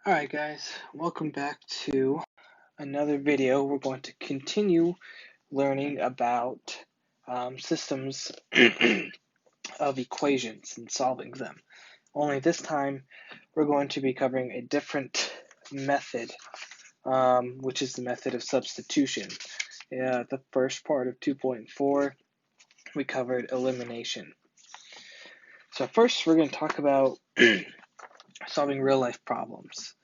Alright guys, welcome back to another video. We're going to continue learning about systems of equations and solving them. Only this time we're going to be covering a different method, which is the method of substitution. The first part of 2.4 we covered elimination. So first we're going to talk about solving real life problems.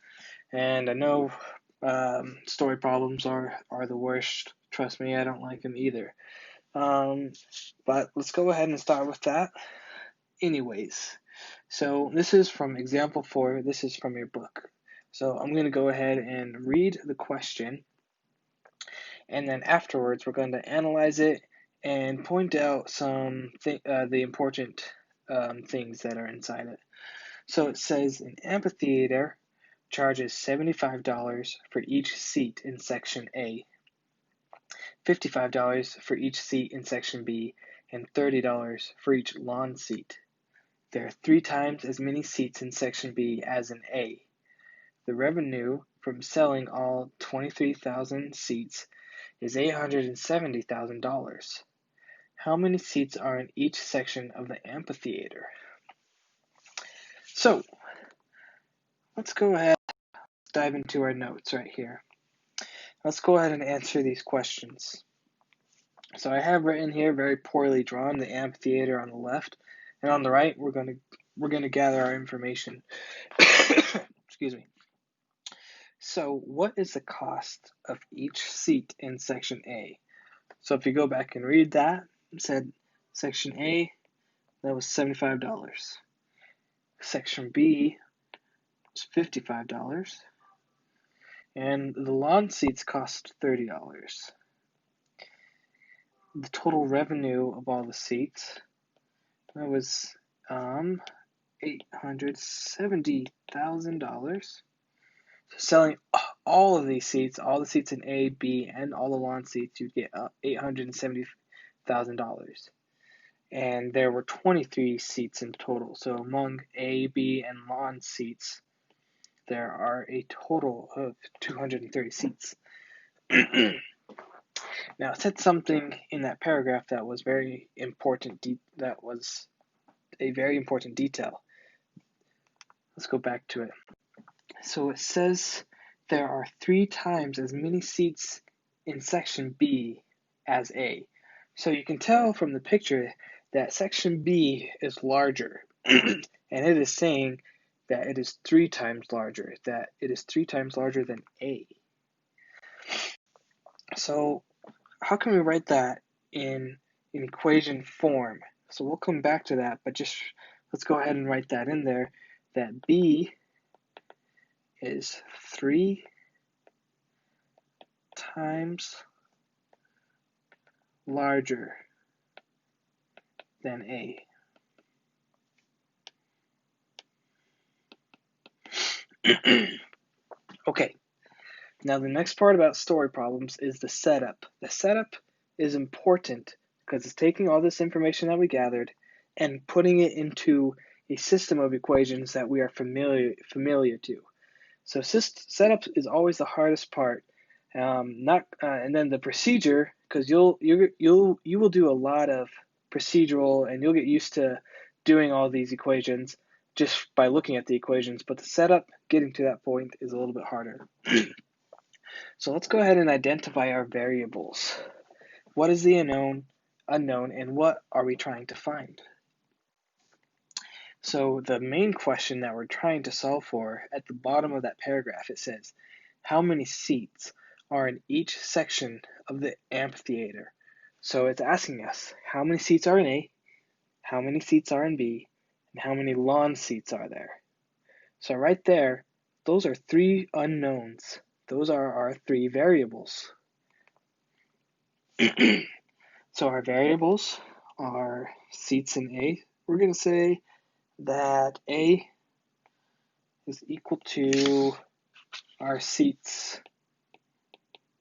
And I know story problems are the worst. Trust me, I don't like them either. But let's go ahead and start with that. Anyways, so this is from example 4. This is from your book. So I'm going to go ahead and read the question, and then afterwards we're going to analyze it and point out the important things that are inside it. So it says an amphitheater charges $75 for each seat in section A, $55 for each seat in section B, and $30 for each lawn seat. There are 3 times as many seats in section B as in A. The revenue from selling all 23,000 seats is $870,000. How many seats are in each section of the amphitheater? So, let's go ahead and dive into our notes right here. Let's go ahead and answer these questions. So I have written here, very poorly drawn, the amphitheater on the left, and on the right we're going to gather our information. Excuse me. So what is the cost of each seat in section A? So if you go back and read that, it said section A, that was $75. Section B was $55. And the lawn seats cost $30. The total revenue of all the seats, that was $870,000. So selling all of these seats, all the seats in A, B, and all the lawn seats, you'd get $870,000. And there were 23 seats in total. So among A, B, and lawn seats, there are a total of 230 seats. Now, it said something in that paragraph that was very important. That was a very important detail. Let's go back to it. So it says there are 3 times as many seats in section B as A. So you can tell from the picture that section B is larger, and it is saying that it is 3 times larger, that it is 3 times larger than A. So how can we write that in equation form? So we'll come back to that, but just let's go ahead and write that in there, that B is 3 times larger than A. Okay, now the next part about story problems is the setup. The setup is important because it's taking all this information that we gathered and putting it into a system of equations that we are familiar to. So setup is always the hardest part. And then the procedure, because you will do a lot of procedural, and you'll get used to doing all these equations just by looking at the equations. But the setup, getting to that point, is a little bit harder. So let's go ahead and identify our variables. What is the unknown, and what are we trying to find? So the main question that we're trying to solve for, at the bottom of that paragraph, it says, how many seats are in each section of the amphitheater? So it's asking us, how many seats are in A, how many seats are in B, and how many lawn seats are there? So right there, those are 3 unknowns. Those are our 3 variables. So our variables are seats in A. We're going to say that A is equal to our seats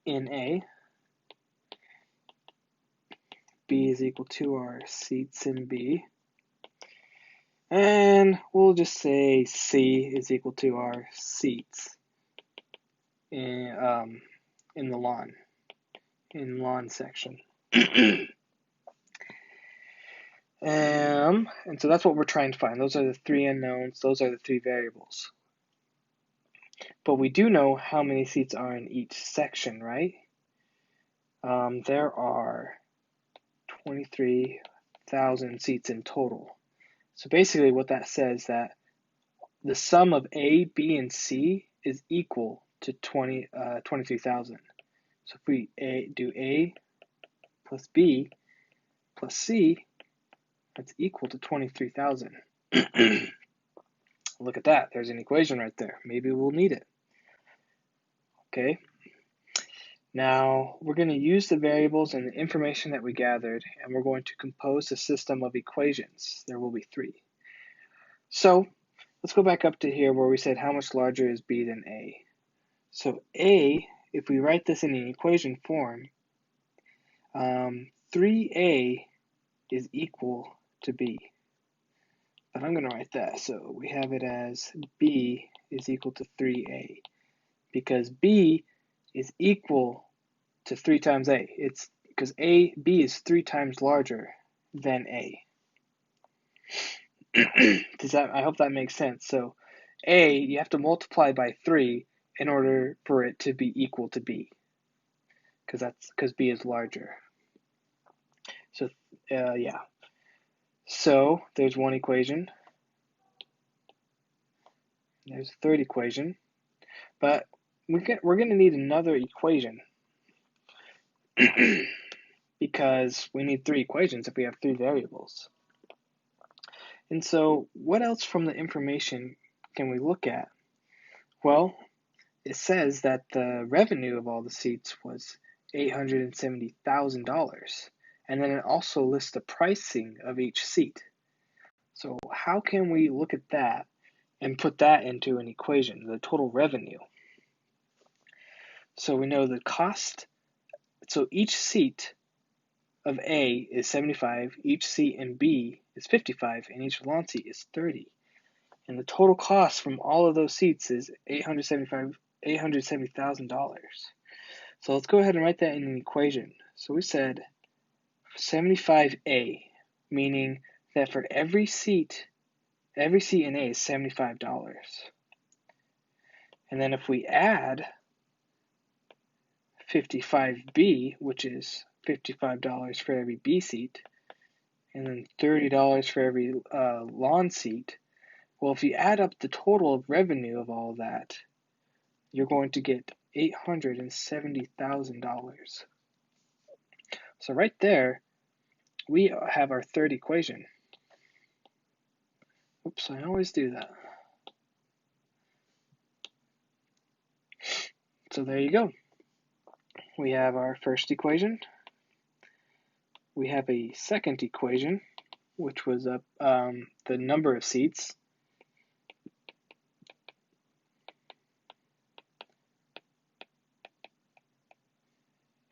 in A. B is equal to our seats in B. And we'll just say C is equal to our seats in the lawn section. And so that's what we're trying to find. Those are the three unknowns. Those are the three variables. But we do know how many seats are in each section, right? There are 23,000 seats in total. So basically what that says that the sum of A, B, and C is equal to 23,000. So if we do A plus B plus C, that's equal to 23,000. Look at that. There's an equation right there. Maybe we'll need it. Okay. Now, we're going to use the variables and the information that we gathered, and we're going to compose a system of equations. There will be three. So, let's go back up to here where we said how much larger is B than A. So A, if we write this in an equation form, 3A is equal to B. But I'm going to write that. So we have it as B is equal to 3A. Because B is equal to 3 times A. It's because B is 3 times larger than A. I hope that makes sense. So A, you have to multiply by 3 in order for it to be equal to B. Because B is larger. So yeah. So there's one equation. There's a third equation. But we're going to need another equation. Because we need 3 equations if we have 3 variables. And so what else from the information can we look at? Well, it says that the revenue of all the seats was $870,000. And then it also lists the pricing of each seat. So how can we look at that and put that into an equation, the total revenue? So we know the cost, so each seat of A is 75, each seat in B is 55, and each lawn seat is 30. And the total cost from all of those seats is $870,000. So let's go ahead and write that in an equation. So we said 75A, meaning that for every seat in A is $75. And then if we add 55B, which is $55 for every B seat, and then $30 for every lawn seat, well, if you add up the total of revenue of all that, you're going to get $870,000. So right there, we have our third equation. Oops, I always do that. So there you go. We have our first equation. We have a second equation, which was the number of seats.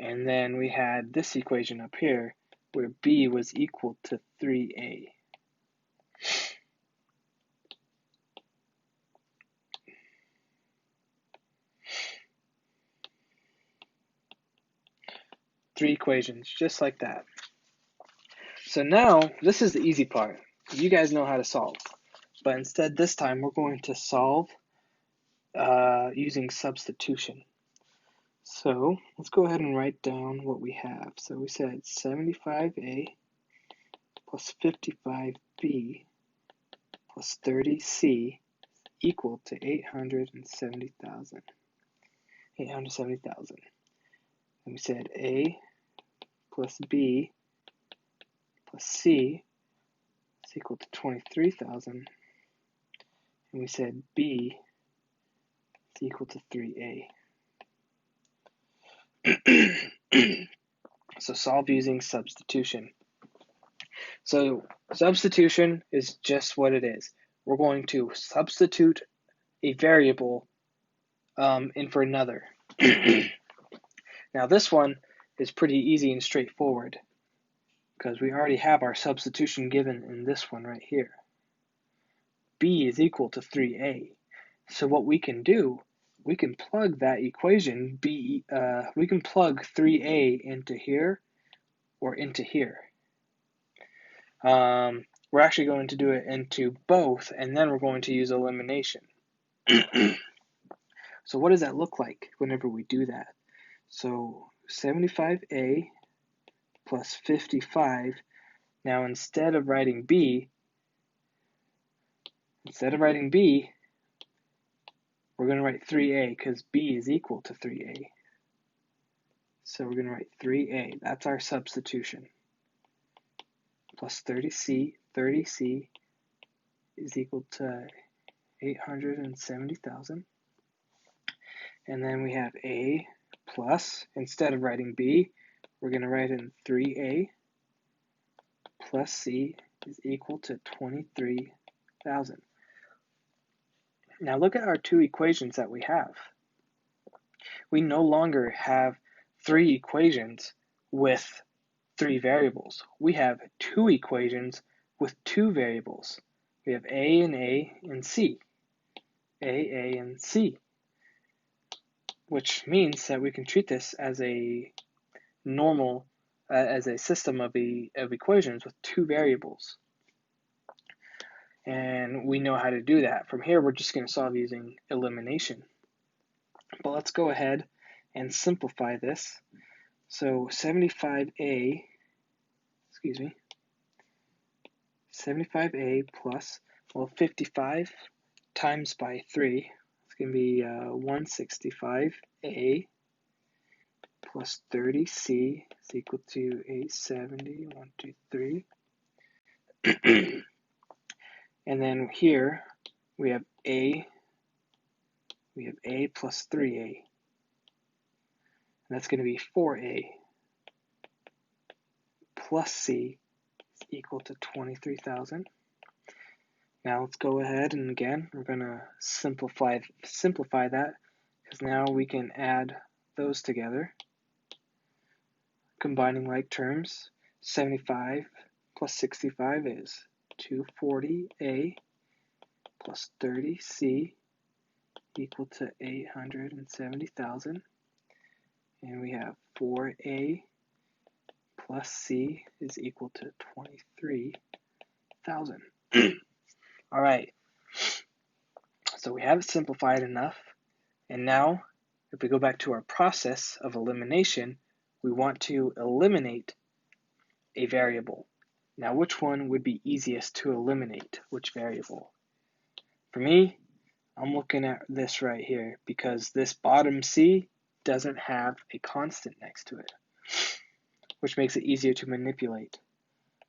And then we had this equation up here, where B was equal to 3A. Three equations, just like that. So now, this is the easy part. You guys know how to solve. But instead, this time, we're going to solve using substitution. So let's go ahead and write down what we have. So we said 75A plus 55B plus 30C equal to 870,000. 870,000. And we said A plus B plus C is equal to 23,000. And we said B is equal to 3A. So solve using substitution. So substitution is just what it is. We're going to substitute a variable in for another. Now this one is pretty easy and straightforward because we already have our substitution given in this one right here. b is equal to 3a. So what we can do, we can plug that equation, we can plug 3a into here or into here. We're actually going to do it into both, and then we're going to use elimination. So what does that look like whenever we do that? So 75a plus 55. Now instead of writing b, we're going to write 3a because b is equal to 3a. So we're going to write 3a. That's our substitution. Plus 30c. 30c is equal to 870,000. And then we have a plus, instead of writing b, we're going to write in 3a plus c is equal to 23,000. Now look at our two equations that we have. We no longer have three equations with three variables. We have two equations with two variables. We have a and c. A, and c. Which means that we can treat this as a normal, as a system of equations with two variables. And we know how to do that. From here, we're just going to solve using elimination. But let's go ahead and simplify this. So 75a plus, well, 55 times by 3, it's going to be 165a plus 30c is equal to 870, 1, 2, 3. And then here we have a plus 3a. And that's going to be 4a plus c is equal to 23,000. Now let's go ahead and again, we're going to simplify that because now we can add those together. Combining like terms, 75 plus 65 is 240a plus 30c equal to 870,000. And we have 4a plus c is equal to 23,000. All right, so we have it simplified enough. And now, if we go back to our process of elimination, we want to eliminate a variable. Now, which one would be easiest to eliminate? Which variable? For me, I'm looking at this right here because this bottom c doesn't have a constant next to it, which makes it easier to manipulate.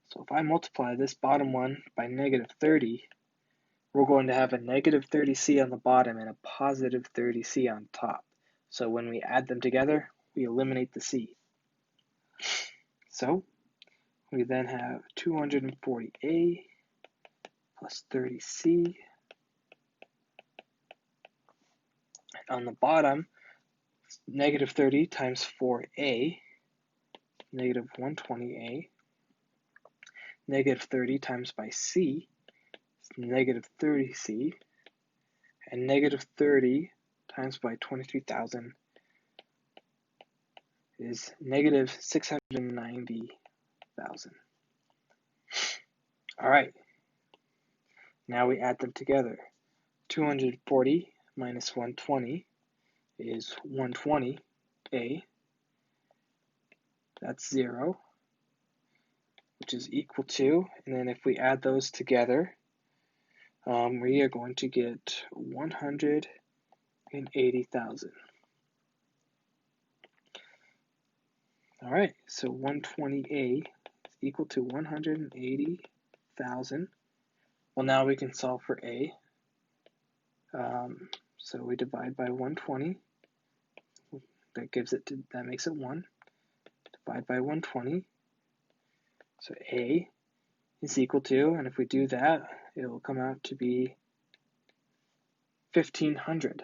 So if I multiply this bottom one by negative 30, we're going to have a negative 30c on the bottom and a positive 30c on top. So when we add them together, we eliminate the c. So we then have 240a plus 30c. On the bottom, negative 30 times 4a, negative 120a. Negative 30 times by c is negative 30c. And negative 30 times by 23,000 is negative 690,000. All right, now we add them together. 240 minus 120 is 120a. That's 0, which is equal to, and then if we add those together, we are going to get 180,000. All right, so 120a is equal to 180,000. Well, now we can solve for a. So we divide by 120. That makes it 1. Divide by 120. So a is equal to, and if we do that, it will come out to be 1,500.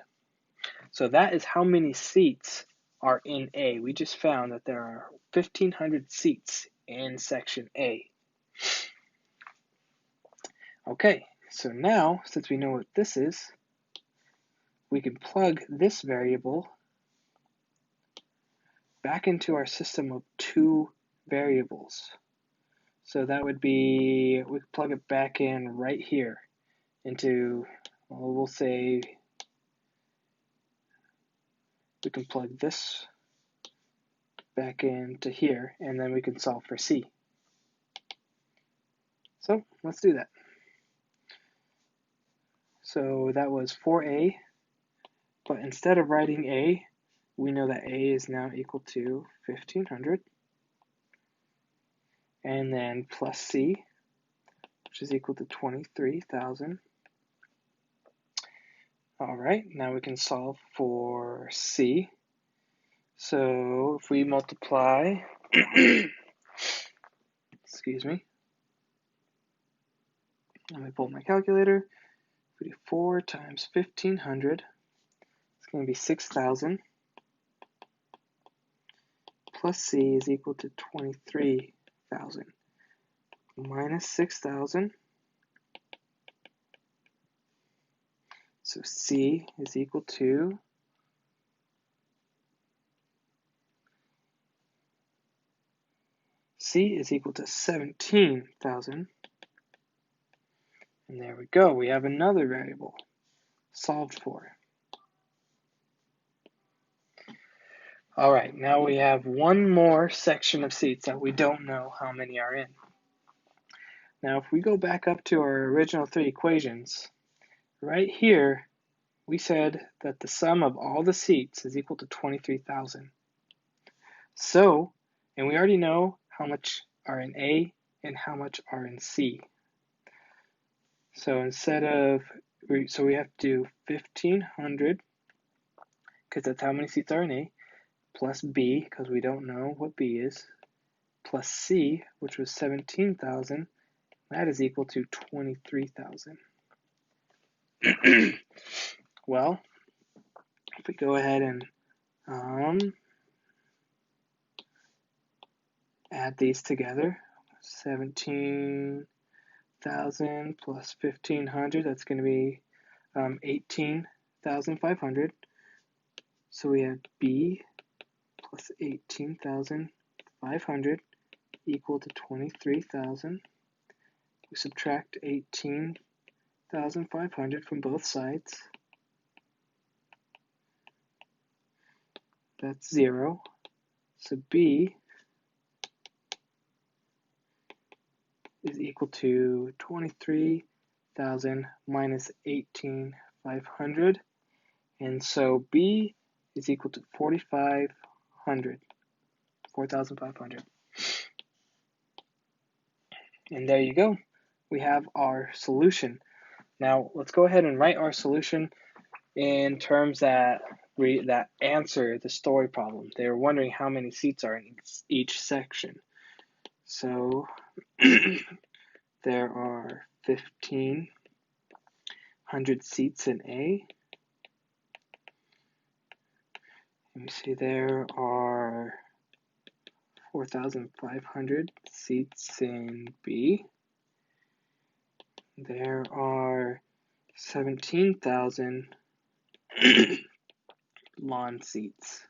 So that is how many seats are in A. We just found that there are 1,500 seats in section A. Okay, So now, since we know what this is, we can plug this variable back into our system of two variables. So that would be, we could plug it back in right here into, well, we'll say, we can plug this back into here, and then we can solve for C. So let's do that. So that was 4a, but instead of writing a, we know that a is now equal to 1500, and then plus c, which is equal to 23,000. All right, now we can solve for c. So if we multiply, excuse me, let me pull my calculator. If we do 4 times 1500, it's going to be 6,000, plus c is equal to 23,000, minus 6,000. So c is equal to 17,000. And there we go. We have another variable solved for. All right, now we have one more section of seats that we don't know how many are in. Now, if we go back up to our original three equations, right here, we said that the sum of all the seats is equal to 23,000. So, and we already know how much are in A and how much are in C. So instead of, so we have to do 1,500, because that's how many seats are in A, plus B, because we don't know what B is, plus C, which was 17,000, that is equal to 23,000. Well, if we go ahead and add these together, 17,000 plus 1,500, that's going to be 18,500. So we have B plus 18,500 equal to 23,000. We subtract 18,500 from both sides. That's 0. So B is equal to 23,000 minus 18,500. And so B is equal to 4,500. And there you go. We have our solution. Now let's go ahead and write our solution in terms that answer the story problem. They were wondering how many seats are in each section. So there are 1,500 seats in A. Let me see, there are 4,500 seats in B. There are 17,000 lawn seats.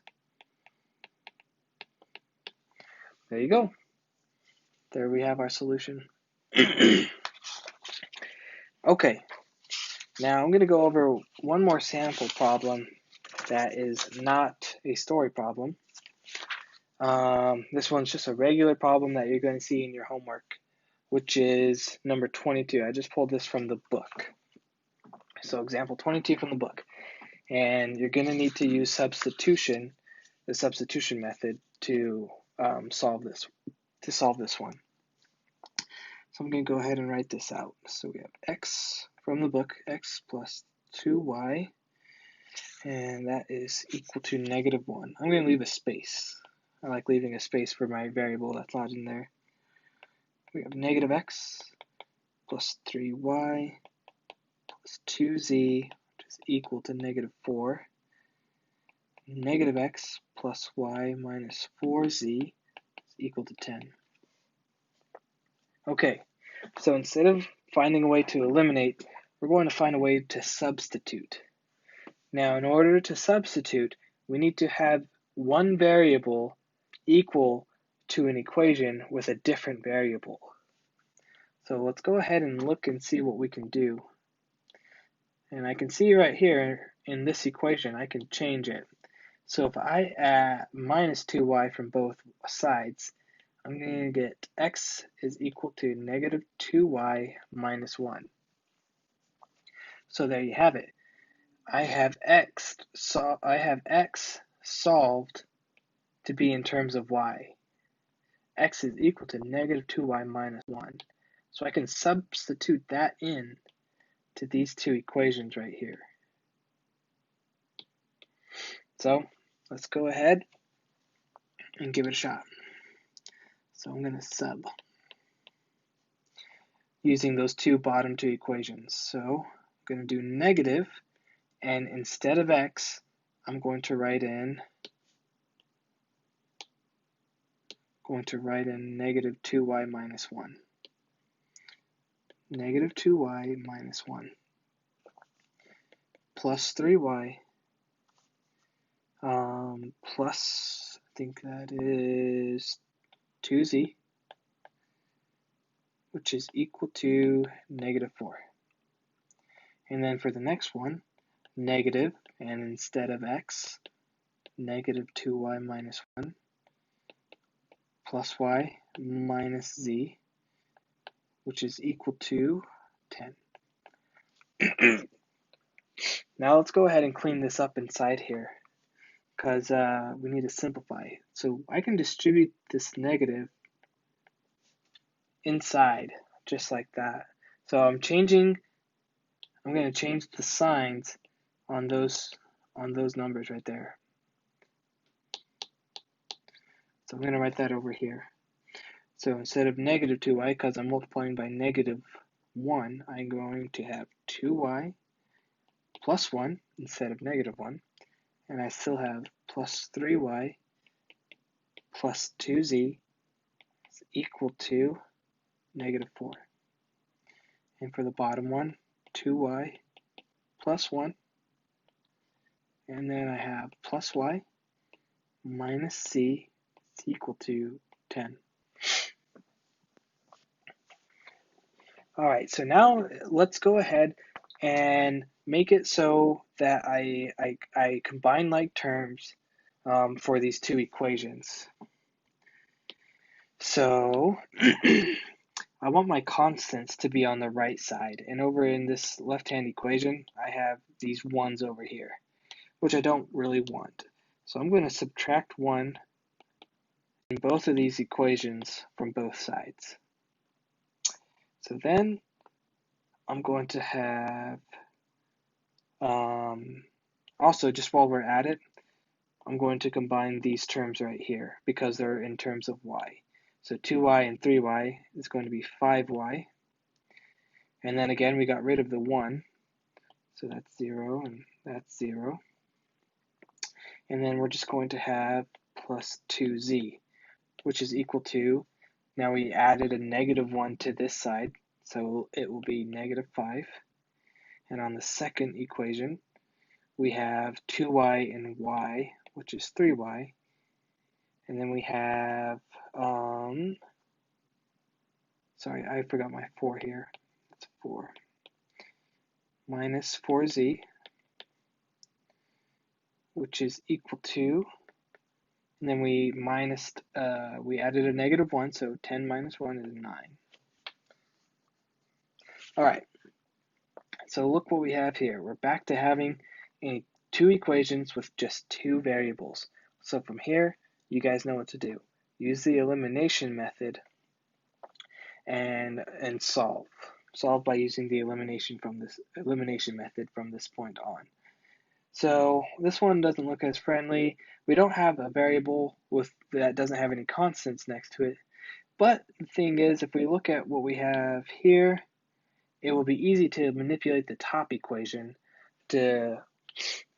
There you go. There we have our solution. Okay, now I'm going to go over one more sample problem that is not a story problem. This one's just a regular problem that you're going to see in your homework, which is number 22. I just pulled this from the book. So example 22 from the book. And you're going to need to use substitution, the substitution method, to solve this one. So I'm going to go ahead and write this out. So we have x from the book, x plus 2y, and that is equal to -1. I'm going to leave a space. I like leaving a space for my variable that's not in there. We have -x plus 3y plus 2z, which is equal to -4. -x plus y minus 4z is equal to 10. Okay, so instead of finding a way to eliminate we're going to find a way to substitute. Now, in order to substitute, we need to have one variable equal to an equation with a different variable. So let's go ahead and look and see what we can do. And I can see right here in this equation, I can change it. So if I add minus 2y from both sides, I'm going to get x is equal to negative 2y minus 1. So there you have it. I have x solved to be in terms of y. X is equal to negative 2y minus 1. So I can substitute that in to these two equations right here. So let's go ahead and give it a shot. So I'm going to sub using those bottom two equations. So I'm going to do negative, and instead of x, I'm going to write in negative 2y minus 1. Negative 2y minus 1 plus 3y plus, I think that is 2z, which is equal to negative 4. And then for the next one, negative, and instead of x, negative 2y minus 1 plus y minus z, which is equal to 10. Now let's go ahead and clean this up inside here, because we need to simplify. So I can distribute this negative inside, just like that. So I'm going to change the signs on those numbers right there. So I'm going to write that over here. So instead of negative 2y, because I'm multiplying by negative 1, I'm going to have 2y plus 1 instead of negative 1. And I still have plus 3y plus 2z is equal to negative 4. And for the bottom one, 2y plus 1. And then I have plus y minus c is equal to 10. All right, so now let's go ahead and make it so that I combine like terms for these two equations. So I want my constants to be on the right side, and over in this left-hand equation, I have these 1's over here, which I don't really want. So I'm going to subtract 1 in both of these equations from both sides. So then I'm going to have, also just while we're at it, I'm going to combine these terms right here because they're in terms of y. So 2y and 3y is going to be 5y. And then again, we got rid of the 1. So that's 0 and that's 0. And then we're just going to have plus 2z, which is equal to, now we added a negative 1 to this side, so it will be negative 5. And on the second equation, we have 2y and y, which is 3y. And then we have, sorry, I forgot my 4 here. That's 4. Minus 4z, which is equal to, and then we added a negative 1, so 10 minus 1 is 9. All right, so look what we have here. We're back to having two equations with just two variables. So from here, you guys know what to do. Use the elimination method and solve. Solve by using the elimination method from this point on. So this one doesn't look as friendly. We don't have a variable that doesn't have any constants next to it. But the thing is, if we look at what we have here, it will be easy to manipulate the top equation to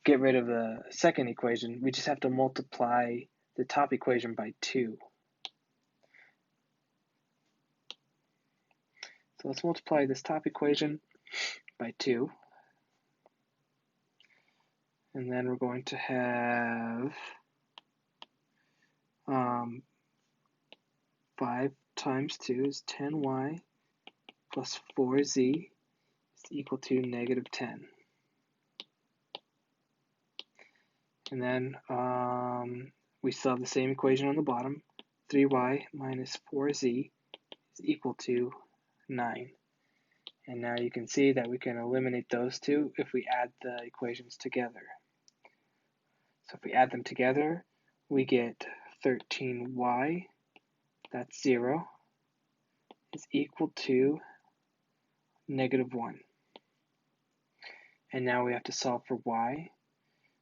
get rid of the second equation. We just have to multiply the top equation by 2. So let's multiply this top equation by 2. And then we're going to have 5 times 2 is 10y plus 4z is equal to negative 10. And then we still have the same equation on the bottom. 3y minus 4z is equal to 9. And now you can see that we can eliminate those two if we add the equations together. So if we add them together, we get 13y, that's 0, is equal to negative 1. And now we have to solve for y.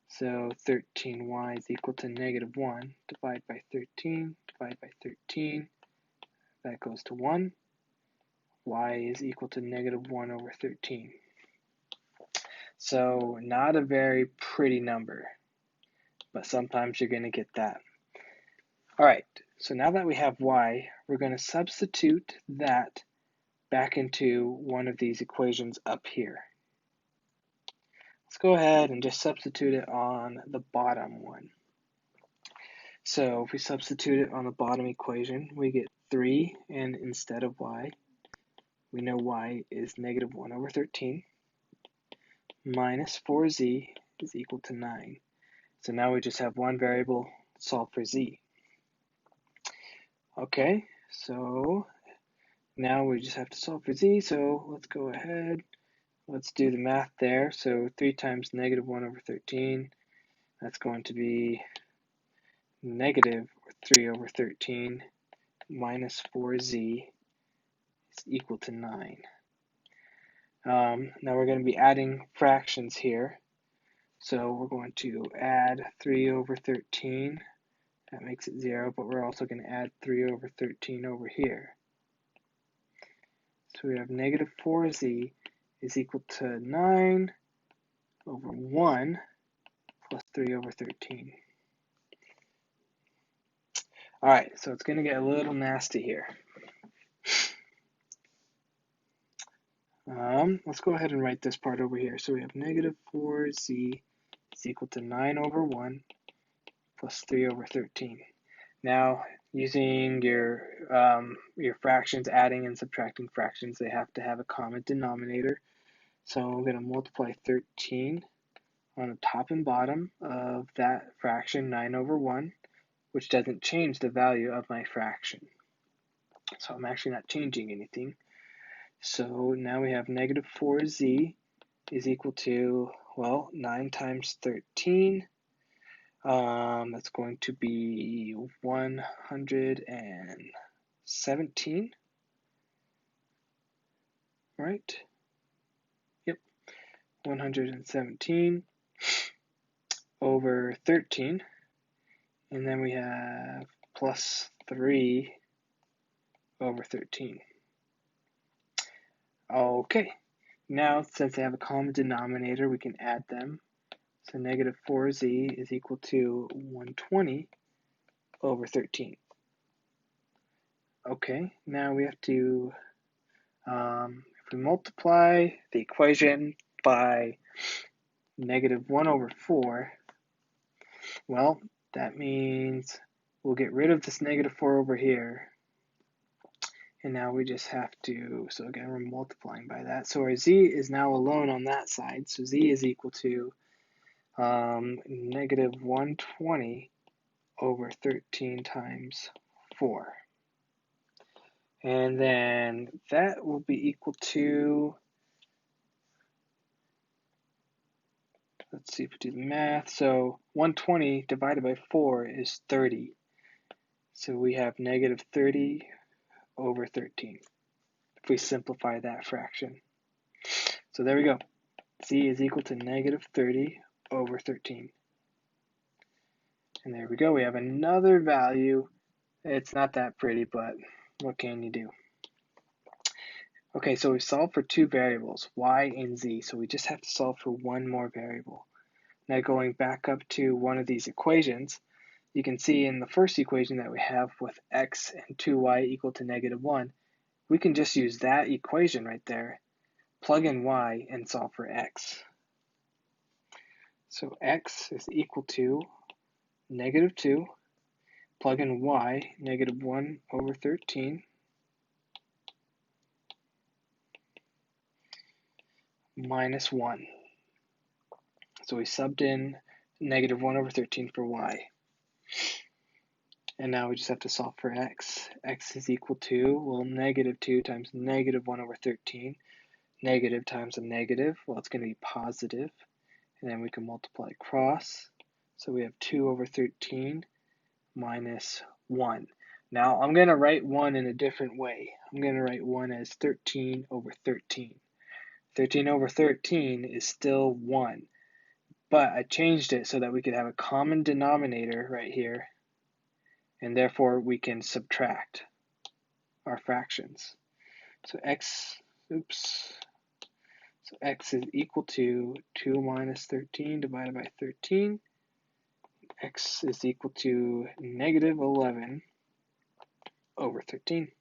So 13y is equal to negative 1. Divide by 13, divide by 13. That goes to 1. Y is equal to negative 1 over 13. So not a very pretty number, but sometimes you're going to get that. All right, so now that we have y, we're going to substitute that back into one of these equations up here. Let's go ahead and just substitute it on the bottom one. So if we substitute it on the bottom equation, we get 3, and instead of y, we know y is negative 1 over 13, minus 4z is equal to 9. So now we just have one variable solve for z. Okay, so now we just have to solve for z, so let's go ahead. Let's do the math there. So 3 times negative 1 over 13, that's going to be negative 3 over 13 minus 4z is equal to 9. Now we're going to be adding fractions here. So we're going to add 3 over 13. That makes it 0, but we're also going to add 3 over 13 over here. So we have negative 4z is equal to 9 over 1 plus 3 over 13. All right, so it's going to get a little nasty here. Let's go ahead and write this part over here. So we have negative 4z is equal to 9 over 1 plus 3 over 13. Now, using your fractions, adding and subtracting fractions, they have to have a common denominator. So I'm going to multiply 13 on the top and bottom of that fraction, 9 over 1, which doesn't change the value of my fraction. So I'm actually not changing anything. So now we have negative 4z is equal to, well, 9 times 13. That's going to be 117, right? Yep, 117 over 13. And then we have plus 3 over 13. Okay, now since they have a common denominator, we can add them. So negative 4z is equal to 120 over 13. Okay, now we have to, if we multiply the equation by negative 1 over 4, well, that means we'll get rid of this negative 4 over here. And now we just have to, so again, we're multiplying by that. So our z is now alone on that side. So z is equal to negative 120 over 13 times 4. And then that will be equal to, let's see if we do the math. So 120 divided by 4 is 30. So we have negative 30 over 13 if we simplify that fraction. So there we go. Z is equal to negative 30 over 13. And there we go. We have another value. It's not that pretty, but what can you do? Okay, so we solved for two variables, y and z. So we just have to solve for one more variable. Now going back up to one of these equations, you can see in the first equation that we have with x and 2y equal to negative 1, we can just use that equation right there plug in y and solve for x. So x is equal to negative 2, plug in y, negative 1 over 13, minus 1. So we subbed in negative 1 over 13 for y. And now we just have to solve for x. X is equal to, well, negative 2 times negative 1 over 13. Negative times a negative, well, it's going to be positive. And then we can multiply across. So we have 2 over 13 minus 1. Now I'm going to write 1 in a different way. I'm going to write 1 as 13 over 13. 13 over 13 is still 1. But I changed it so that we could have a common denominator right here. And therefore we can subtract our fractions. So x is equal to 2 minus 13 divided by 13. X is equal to negative 11 over 13.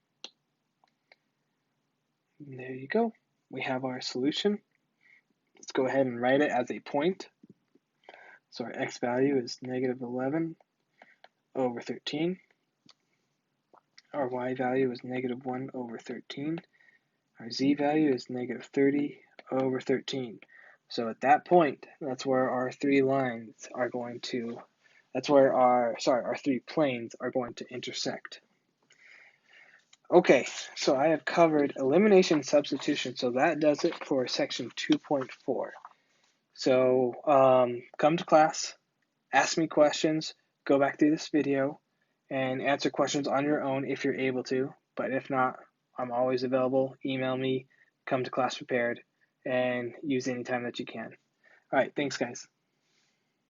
And there you go. We have our solution. Let's go ahead and write it as a point. So our x value is negative 11 over 13. Our y value is negative 1 over 13. Our z value is negative 30 over 13. So at that point, that's where our three lines are going to, our three planes are going to intersect. Okay, so I have covered elimination and substitution, so that does it for section 2.4. So come to class, ask me questions, go back through this video, and answer questions on your own if you're able to. But if not, I'm always available. Email me, come to class prepared, and use any time that you can. All right, thanks, guys.